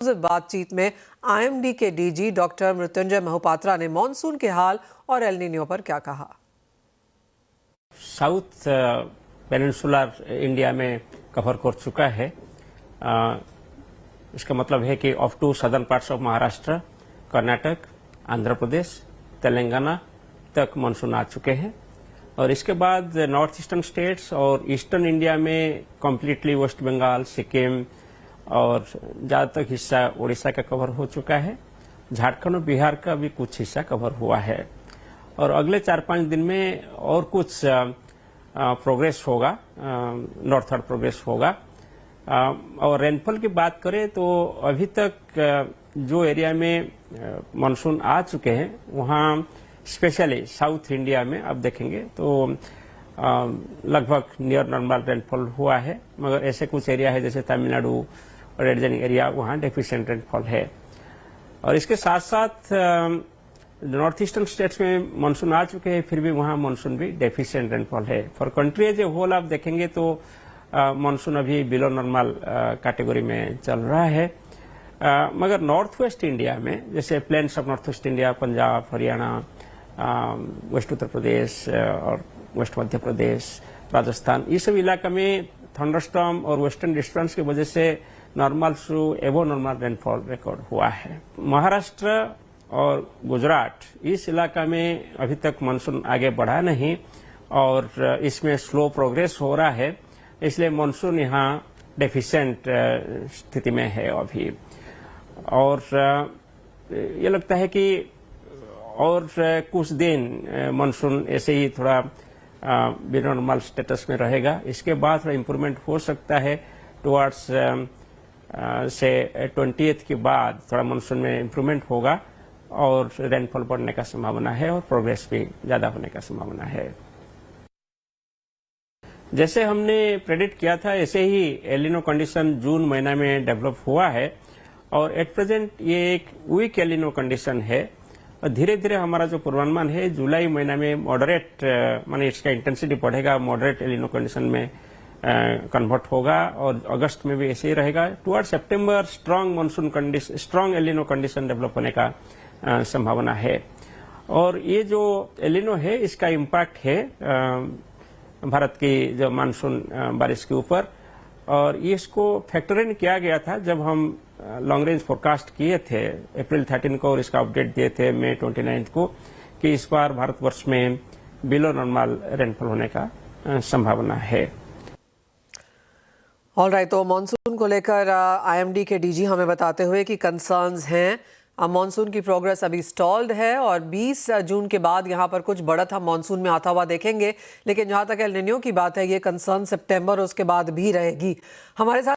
बातचीत में आईएमडी के डीजी डॉक्टर मृत्युंजय मोहपात्रा ने मानसून के हाल और एल नीनो पर क्या कहा। साउथ पेनिनसुलर इंडिया में कवर कर चुका है। इसका मतलब है कि off to southern parts of Maharashtra, Karnataka, Andhra Pradesh, Telangana तक मानसून आ चुके हैं और इसके बाद नॉर्थ ईस्टर्न स्टेट्स और ईस्टर्न इंडिया में कम्प्लीटली वेस्ट बंगाल, सिक्किम और ज्यादातर हिस्सा उड़ीसा का कवर हो चुका है। झारखंड और बिहार का भी कुछ हिस्सा कवर हुआ है और अगले 4-5 दिन में और कुछ प्रोग्रेस होगा, नॉर्थवर्ड प्रोग्रेस होगा। और रेनफॉल की बात करें तो अभी तक जो एरिया में मानसून आ चुके हैं वहाँ स्पेशली साउथ इंडिया में आप देखेंगे तो लगभग नियर नॉर्मल रेनफॉल हुआ है, मगर ऐसे कुछ एरिया है जैसे तमिलनाडु और एडजनिंग एरिया वहाँ डेफिशिएंट रेनफॉल है। और इसके साथ साथ नॉर्थ ईस्टर्न स्टेट्स में मानसून आ चुके हैं, फिर भी वहाँ मानसून भी डेफिशिएंट रेनफॉल है। For country as a whole आप देखेंगे तो मानसून अभी बिलो नॉर्मल कैटेगरी में चल रहा है। मगर नॉर्थ वेस्ट इंडिया में जैसे plains of north west India, Punjab, Haryana, west Uttar Pradesh और वेस्ट मध्य प्रदेश, राजस्थान, ये सब इलाका में थंडरस्टॉर्म और वेस्टर्न डिस्टर्बेंस की वजह से नॉर्मल टू एबो नॉर्मल रेनफॉल रिकॉर्ड हुआ है। महाराष्ट्र और गुजरात इस इलाका में अभी तक मानसून आगे बढ़ा नहीं और इसमें स्लो प्रोग्रेस हो रहा है, इसलिए मानसून यहाँ डेफिशिएंट स्थिति में है अभी। और ये लगता है कि और कुछ दिन मानसून ऐसे ही थोड़ा नॉर्मल स्टेटस में रहेगा। इसके बाद थोड़ा इम्प्रूवमेंट हो सकता है टुवर्ड्स से 20th के बाद थोड़ा मानसून में इम्प्रूवमेंट होगा और रेनफॉल बढ़ने का संभावना है और प्रोग्रेस भी ज्यादा होने का संभावना है। जैसे हमने प्रेडिक्ट किया था ऐसे ही एल नीनो कंडीशन जून महीना में डेवलप हुआ है और एट प्रेजेंट ये एक वीक एल नीनो कंडीशन है और धीरे धीरे हमारा जो पूर्वानुमान है जुलाई महीना में मॉडरेट माने इसका इंटेंसिटी बढ़ेगा, मॉडरेट एल नीनो कंडीशन में कन्वर्ट होगा और अगस्त में भी ऐसे ही रहेगा। टुवर्ड सितंबर strong monsoon condition, strong El Nino condition develop होने का संभावना है। और ये जो एल नीनो है इसका इम्पैक्ट है भारत की जो मानसून बारिश के ऊपर और इसको फैक्टर इन किया गया था जब हम लॉन्ग रेंज फोरकास्ट किए थे अप्रैल 13 को और इसका अपडेट दिए थे मई 29 को कि इस बार भारतवर्ष में बिलो नॉर्मल रेनफॉल होने का संभावना है। ऑलराइट, तो मानसून को लेकर आईएमडी के डीजी हमें बताते हुए कि कंसर्न्स हैं। मानसून की प्रोग्रेस अभी स्टॉल्ड है और 20 जून के बाद यहाँ पर कुछ बढ़त हम मानसून में आता हुआ देखेंगे, लेकिन जहाँ तक एल नीनो की बात है ये कंसर्न सितंबर उसके बाद भी रहेगी। हमारे साथ